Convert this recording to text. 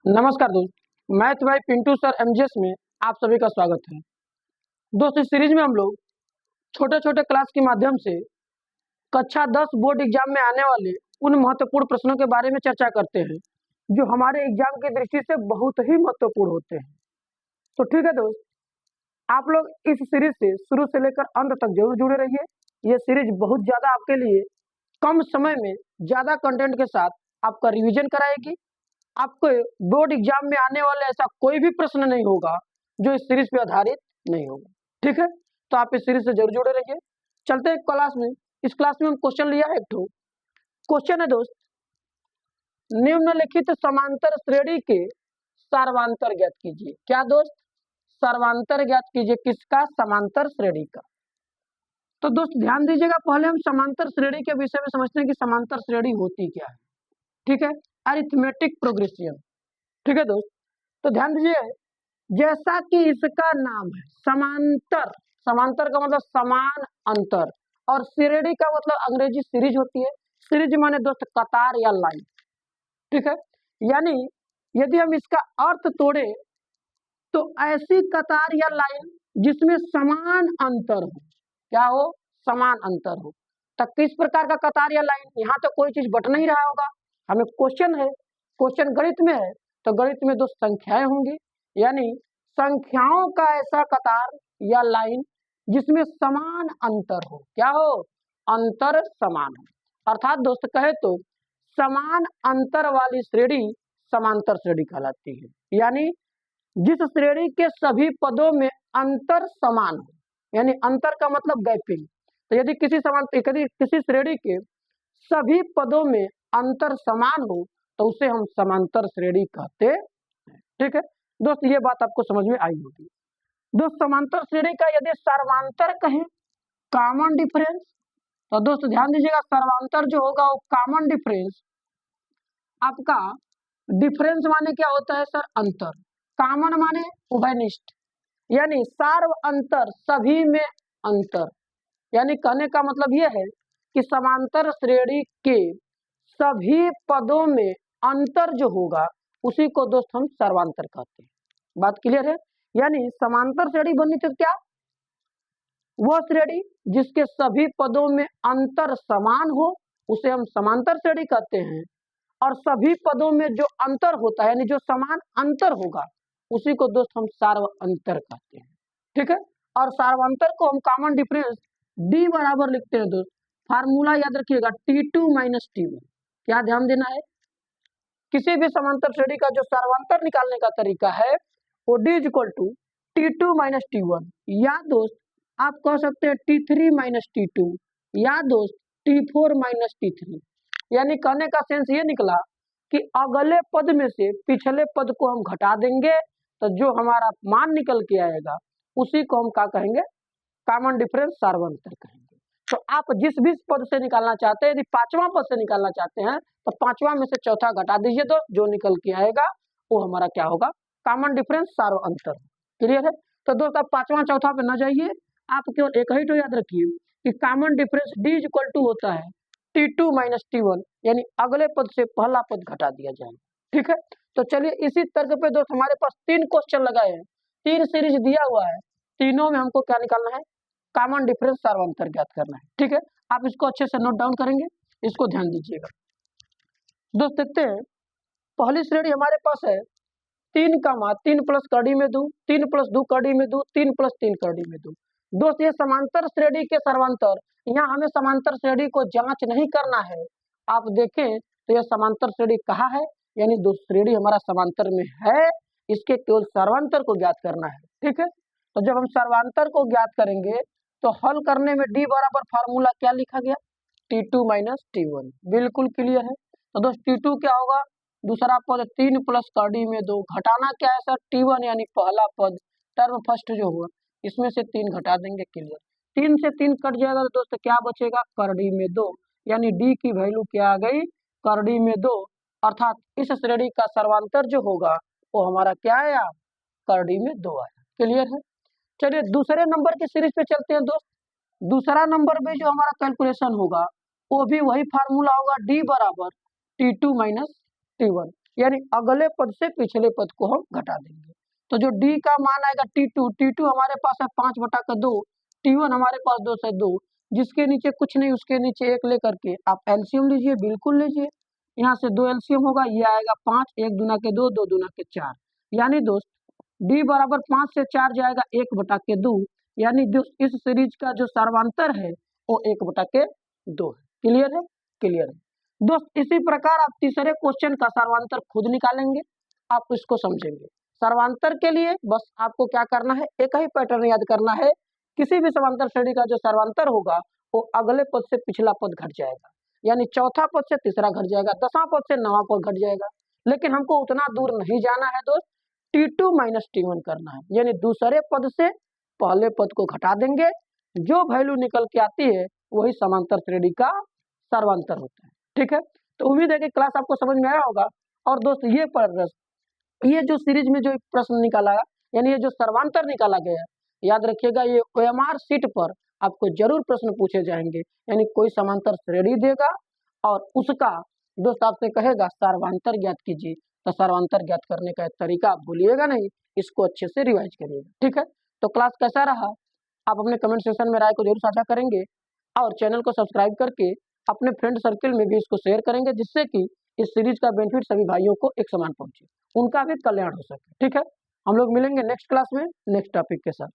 नमस्कार दोस्त, मैथ भाई पिंटू सर एमजीएस में आप सभी का स्वागत है। दोस्त, इस सीरीज में हम लोग छोटे छोटे क्लास के माध्यम से कक्षा 10 बोर्ड एग्जाम में आने वाले उन महत्वपूर्ण प्रश्नों के बारे में चर्चा करते हैं जो हमारे एग्जाम की दृष्टि से बहुत ही महत्वपूर्ण होते हैं। तो ठीक है दोस्त, आप लोग इस सीरीज से शुरू से लेकर अंत तक जरूर जुड़े रहिए। ये सीरीज बहुत ज्यादा आपके लिए कम समय में ज्यादा कंटेंट के साथ आपका रिवीजन कराएगी। आपको बोर्ड एग्जाम में आने वाले ऐसा कोई भी प्रश्न नहीं होगा जो इस सीरीज पे आधारित नहीं होगा। ठीक है, तो आप इस सीरीज से जरूर जुड़े रहिए। चलते हैं क्लास में। इस क्लास में हम क्वेश्चन लिया है। एक तो क्वेश्चन है दोस्त, निम्नलिखित समांतर श्रेणी के सर्वांतर ज्ञात कीजिए। क्या दोस्त? सर्वांतर ज्ञात कीजिए। किसका? समांतर श्रेणी का। तो दोस्त ध्यान दीजिएगा, पहले हम समांतर श्रेणी के विषय में समझते हैं कि समांतर श्रेणी होती क्या है। ठीक है, अरिथमेटिक प्रोग्रेशन। ठीक है दोस्त, तो ध्यान दीजिए, जैसा कि इसका नाम है समांतर। समांतर का मतलब समान अंतर, और श्रेणी का मतलब अंग्रेजी सीरीज होती है। सीरीज माने दोस्त कतार या लाइन। ठीक है, यानी यदि हम इसका अर्थ तोड़े तो ऐसी कतार या लाइन जिसमें समान अंतर हो। क्या हो? समान अंतर हो। तो किस प्रकार का कतार या लाइन? यहाँ तो कोई चीज बट नहीं रहा होगा, हमें क्वेश्चन है, क्वेश्चन गणित में है, तो गणित में दो संख्याएं होंगी, यानी संख्याओं का ऐसा कतार या लाइन जिसमें समान अंतर हो। क्या हो? अंतर समान हो। अर्थात दोस्त कहे तो समान अंतर वाली श्रेणी समांतर श्रेणी कहलाती है। यानी जिस श्रेणी के सभी पदों में अंतर समान हो, यानी अंतर का मतलब गैपिंग। तो यदि किसी श्रेणी के सभी पदों में अंतर समान हो तो उसे हम समांतर श्रेणी कहते हैं। ठीक है दोस्त, ये बात आपको समझ में आई होगी। दोस्त समांतर श्रेणी का यदि सर्वांतर कहें, कॉमन डिफरेंस, तो दोस्त ध्यान दीजिएगा, सर्वांतर जो होगा वो कॉमन डिफरेंस। आपका डिफरेंस माने क्या होता है सर? अंतर। कॉमन माने उभयनिष्ठ, यानी सार्व अंतर, सभी में अंतर। यानी कहने का मतलब यह है कि समांतर श्रेणी के सभी पदों में अंतर जो होगा उसी को दोस्त हम सर्वांतर कहते हैं। बात क्लियर है? यानी समांतर श्रेणी बननी तो क्या? वह श्रेणी जिसके सभी पदों में अंतर समान हो उसे हम समांतर श्रेणी कहते हैं, और सभी पदों में जो अंतर होता है यानी जो समान अंतर होगा उसी को दोस्त हम सार्वअंतर कहते हैं। ठीक है, और सार्वअंतर को हम कॉमन डिफरेंस डी बराबर लिखते हैं दोस्त। फार्मूला याद रखिएगा, T2 माइनस T1। क्या ध्यान देना है? किसी भी समांतर श्रेणी का जो सार्वअंतर निकालने का तरीका है वो D equal to T2 minus T1, या दोस्त आप कह सकते हैं T3 माइनस T2, या दोस्त T4 माइनस T3। यानी कहने का सेंस ये निकला कि अगले पद में से पिछले पद को हम घटा देंगे तो जो हमारा मान निकल के आएगा उसी को हम क्या कहेंगे? कॉमन डिफरेंस सार्वअंतर कहेंगे। तो आप जिस भी पद से निकालना चाहते हैं, यदि पांचवा पद से निकालना चाहते हैं तो पांचवा में से चौथा घटा दीजिए, तो जो निकल के आएगा वो हमारा क्या होगा? Common difference सार्वअंतर। क्लियर है? तो दोस्त आप पांचवा चौथा पे न जाइए, आप केवल एक ही तो याद रखिए कि common difference D equal to होता है T2 माइनस T1, यानी अगले पद से पहला पद घटा दिया जाए। ठीक है, तो चलिए इसी तर्क पे दोस्त हमारे पास 3 क्वेश्चन लगाए हैं, 3 सीरीज दिया हुआ है, तीनों में हमको क्या निकालना है? कॉमन डिफरेंस सर्वांतर ज्ञात करना है। ठीक है, आप इसको अच्छे से नोट डाउन करेंगे, इसको ध्यान दीजिएगा। दोस्त देखते हैं, पहली श्रेणी हमारे पास है 3 प्लस कड़ी में 2, 3 प्लस 2 कड़ी में 2, 3 प्लस 3 कड़ी में 2। दोस्त ये समांतर श्रेणी के सर्वांतर, यहाँ हमें समांतर श्रेणी को जांच नहीं करना है। आप देखें तो यह समांतर श्रेणी कहाँ है, यानी दो श्रेणी हमारा समांतर में है, इसके केवल सर्वांतर को ज्ञात करना है। ठीक है, तो जब हम सर्वांतर को ज्ञात करेंगे तो हल करने में D बराबर फार्मूला क्या लिखा गया? T2 minus T1। बिल्कुल क्लियर है। तो दोस्त T2 क्या होगा? दूसरा पद 3 प्लस कड़ी में 2, घटाना क्या है सर? T1 यानी पहला पद, टर्म फर्स्ट जो हुआ इसमें से 3 घटा देंगे। क्लियर? 3 से 3 कट जाएगा तो दोस्त क्या बचेगा? करड़ी में 2, यानी D की वैल्यू क्या आ गई? करड़ी में 2। अर्थात इस श्रेणी का सर्वांतर जो होगा वो हमारा क्या आया? करड़ी में 2 आया। क्लियर है? चलिए दूसरे नंबर की सीरीज पे चलते हैं दोस्त। दूसरा नंबर में जो हमारा कैलकुलेशन होगा वो भी वही फार्मूला होगा, D बराबर T2 माइनस T1। यानी अगले पद से पिछले पद को हम घटा देंगे। तो जो डी का मान आएगा T2 हमारे पास है 5/2, T1 हमारे पास 2 से 2, जिसके नीचे कुछ नहीं उसके नीचे 1 लेकर के आप एलसीएम लीजिए, बिल्कुल लीजिए। यहाँ से 2 एलसीएम होगा, ये आएगा 5, 1 दूना के 2, 2 दूना के 4, यानी दोस्त डी बराबर 5 से 4 जाएगा 1/2, यानी दोस्त इस सीरीज का जो सर्वांतर है वो 1/2 है। क्लियर है? क्लियर है दोस्त। इसी प्रकार आप तीसरे क्वेश्चन का सर्वांतर खुद निकालेंगे, आप इसको समझेंगे। सर्वांतर के लिए बस आपको क्या करना है, एक ही पैटर्न याद करना है। किसी भी समांतर श्रेणी का जो सर्वांतर होगा वो अगले पद से पिछला पद घट जाएगा, यानी चौथा पद से तीसरा घट जाएगा, 10वां पद से 9वां पद घट जाएगा। लेकिन हमको उतना दूर नहीं जाना है दोस्त, T2 - T1 करना है, यानी दूसरे पद से पहले पद को घटा देंगे, जो वैल्यू निकल के आती है वही समांतर श्रेणी का सर्वांतर होता है। ठीक है, तो उम्मीद है कि क्लास आपको समझ में आया होगा। और दोस्त ये जो सीरीज में जो एक प्रश्न निकाला, यानी ये जो सर्वांतर निकाला गया, याद रखिएगा ये OMR शीट पर आपको जरूर प्रश्न पूछे जाएंगे। यानी कोई समांतर श्रेणी देगा और उसका दोस्त आपसे कहेगा सर्वांतर ज्ञात कीजिए, तो सर्वांतर ज्ञात करने का तरीका आप भूलिएगा नहीं, इसको अच्छे से रिवाइज करिएगा। ठीक है, तो क्लास कैसा रहा आप अपने कमेंट सेक्शन में राय को जरूर साझा करेंगे, और चैनल को सब्सक्राइब करके अपने फ्रेंड सर्किल में भी इसको शेयर करेंगे, जिससे कि इस सीरीज का बेनिफिट सभी भाइयों को एक समान पहुंचे, उनका भी कल्याण हो सके। ठीक है, हम लोग मिलेंगे नेक्स्ट क्लास में नेक्स्ट टॉपिक के साथ।